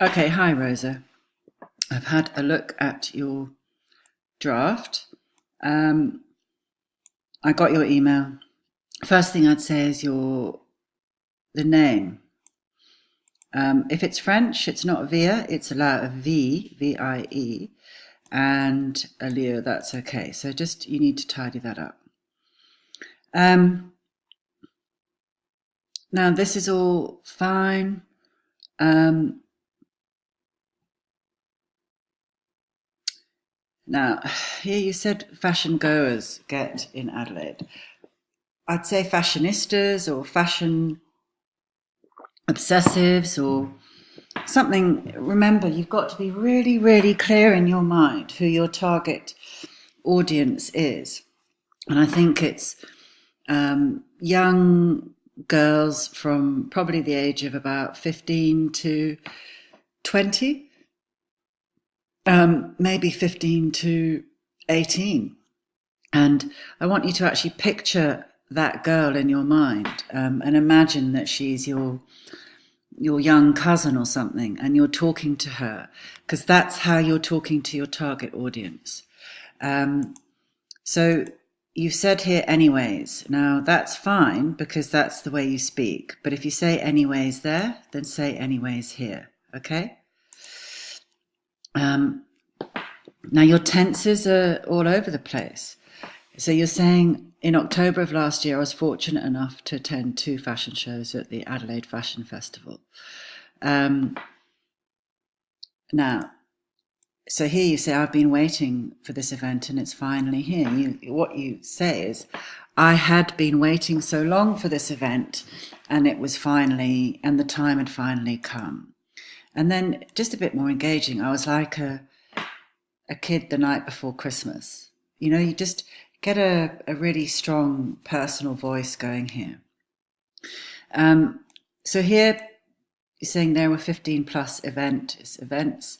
Okay, hi Rosa. I've had a look at your draft. Um, I got your email. First thing I'd say is the name. If it's French, it's not Via, it's a V, V-I-E, and a Leo, that's okay. So just, you need to tidy that up. Now, this is all fine. Now, here you said fashion goers get in Adelaide. I'd say fashionistas or fashion obsessives or something. Remember, you've got to be really, really clear in your mind who your target audience is. And I think it's young girls from probably the age of about 15 to 20, maybe 15 to 18. And I want you to actually picture that girl in your mind and imagine that she's your young cousin or something, and you're talking to her, because that's how you're talking to your target audience. So you said here anyways. Now that's fine because that's the way you speak. But if you say anyways there, then say anyways here. Okay? Now your tenses are all over the place. So you're saying in October of last year, I was fortunate enough to attend 2 fashion shows at the Adelaide Fashion Festival. Now, so here you say, I've been waiting for this event and it's finally here. What you say is, I had been waiting so long for this event and it was finally, and the time had finally come. And then just a bit more engaging, I was like a kid the night before Christmas. You know, you just get a really strong personal voice going here. So here you're saying there were 15 plus events.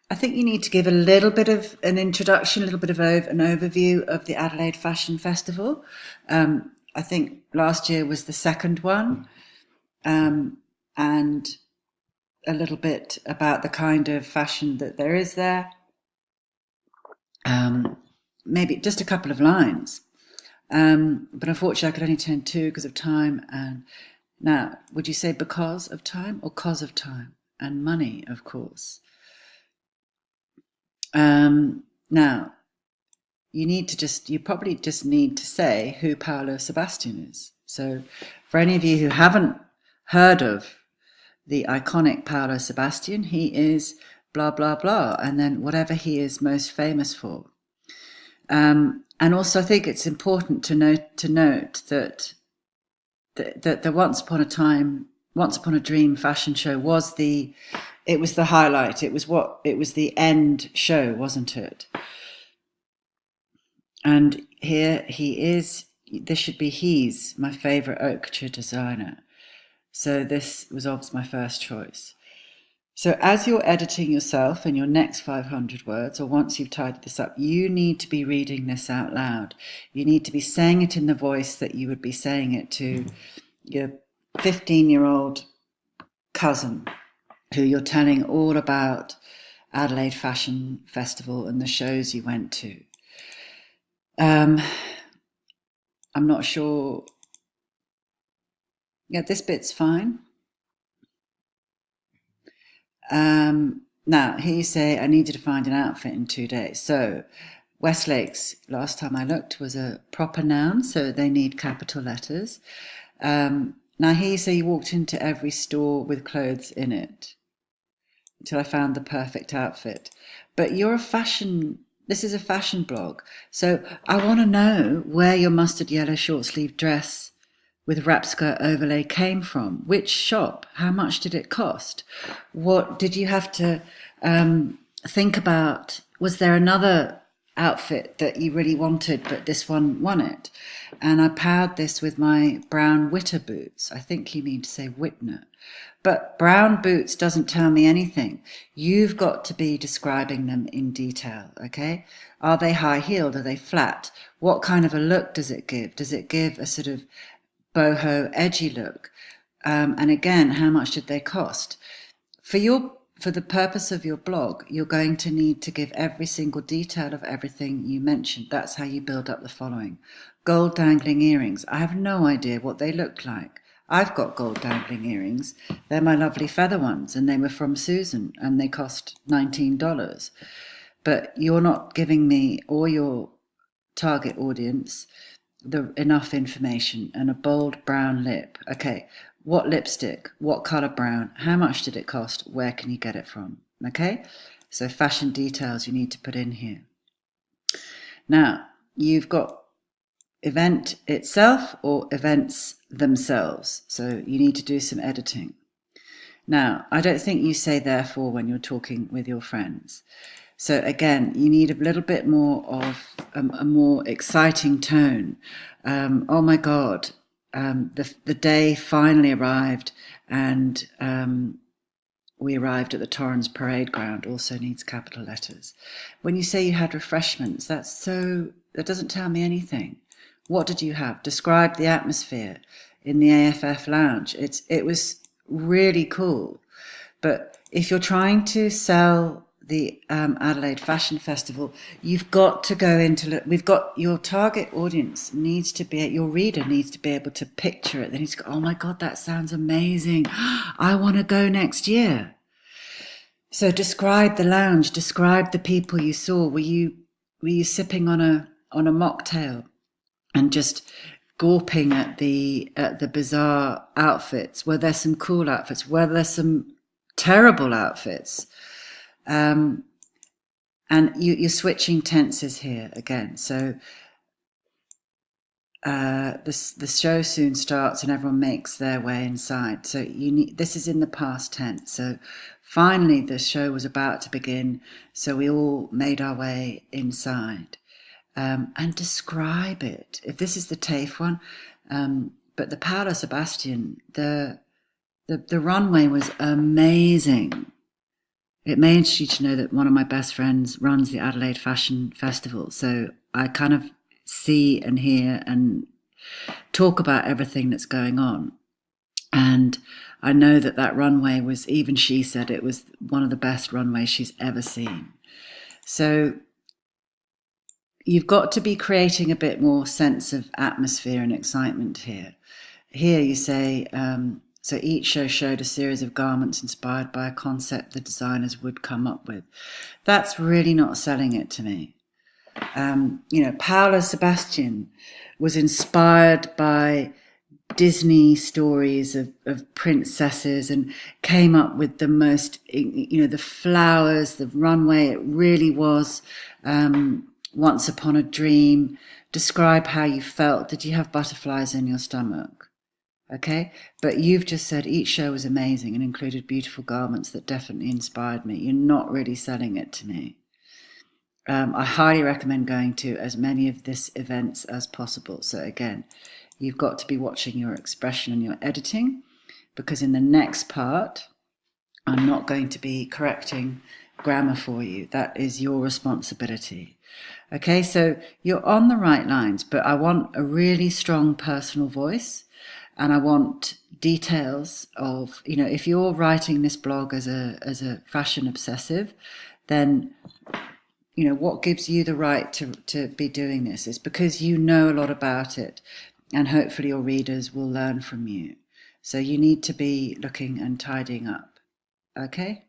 I think you need to give a little bit of an introduction, a little bit of an overview of the Adelaide Fashion Festival. I think last year was the second one, and a little bit about the kind of fashion that there is there. Maybe just a couple of lines. But unfortunately, I could only attend 2 because of time. And now, would you say because of time or cause of time? And money, of course. Now, you probably just need to say who Paolo Sebastian is. So for any of you who haven't heard of the iconic Paolo Sebastian, he is blah, blah, blah, and then whatever he is most famous for. And also I think it's important to note that the Once Upon a Dream fashion show was the highlight. It was the end show, wasn't it? And here he is. This should be he's my favorite Oaktree designer. So this was obviously my first choice. So as you're editing yourself in your next 500 words, or once you've tidied this up, you need to be reading this out loud. You need to be saying it in the voice that you would be saying it to your 15-year-old cousin who you're telling all about Adelaide Fashion Festival and the shows you went to. I'm not sure. Yeah, this bit's fine. Now, here you say, I needed to find an outfit in 2 days. So, Westlakes, last time I looked, was a proper noun, so they need capital letters. Now, here you say you walked into every store with clothes in it until I found the perfect outfit. But this is a fashion blog, so I want to know where your mustard yellow short sleeve dress with wrap skirt overlay came from. Which shop? How much did it cost? What did you have to think about? Was there another outfit that you really wanted, but this one won it? And I paired this with my brown Witter boots. I think you mean to say Whitner. But brown boots doesn't tell me anything. You've got to be describing them in detail, okay? Are they high-heeled? Are they flat? What kind of a look does it give? Does it give a sort of boho, edgy look? And again, how much did they cost? For the purpose of your blog, you're going to need to give every single detail of everything you mentioned. That's how you build up the following. Gold dangling earrings. I have no idea what they look like. I've got gold dangling earrings. They're my lovely feather ones, and they were from Susan, and they cost $19. But you're not giving me or your target audience enough information. And a bold brown lip. Okay, what lipstick? What color brown? How much did it cost? Where can you get it from? Okay, so fashion details you need to put in here. Now, you've got event itself or events themselves. So you need to do some editing. Now, I don't think you say therefore when you're talking with your friends. So again, you need a little bit more of a more exciting tone. Oh my God, the day finally arrived, and we arrived at the Torrens Parade Ground also needs capital letters. When you say you had refreshments, that doesn't tell me anything. What did you have? Describe the atmosphere in the AFF lounge. It was really cool. But if you're trying to sell the Adelaide Fashion Festival, you've got to go into, we've got your target audience your reader needs to be able to picture it. They need to go, oh my God, that sounds amazing. I want to go next year. So describe the lounge, describe the people you saw. Were you sipping on a mocktail and just gawping at the bizarre outfits? Were there some cool outfits? Were there some terrible outfits? And you're switching tenses here again. So the show soon starts and everyone makes their way inside. So this is in the past tense. So finally the show was about to begin. So we all made our way inside. And describe it. If this is the TAFE one, but the Paolo Sebastian, the runway was amazing. It makes you to know that one of my best friends runs the Adelaide Fashion Festival. So I kind of see and hear and talk about everything that's going on. And I know that runway was, even she said it was one of the best runways she's ever seen. So you've got to be creating a bit more sense of atmosphere and excitement here. Here you say, so each show showed a series of garments inspired by a concept the designers would come up with. That's really not selling it to me. Paolo Sebastian was inspired by Disney stories of princesses and came up with the most, the flowers, the runway. It really was once upon a dream. Describe how you felt. Did you have butterflies in your stomach? Okay, but you've just said each show was amazing and included beautiful garments that definitely inspired me. You're not really selling it to me. I highly recommend going to as many of these events as possible. So again, you've got to be watching your expression and your editing, because in the next part, I'm not going to be correcting grammar for you. That is your responsibility. Okay, so you're on the right lines, but I want a really strong personal voice. And I want details of, if you're writing this blog as a fashion obsessive, then, what gives you the right to be doing this? It's because you know a lot about it, and hopefully your readers will learn from you. So you need to be looking and tidying up. Okay?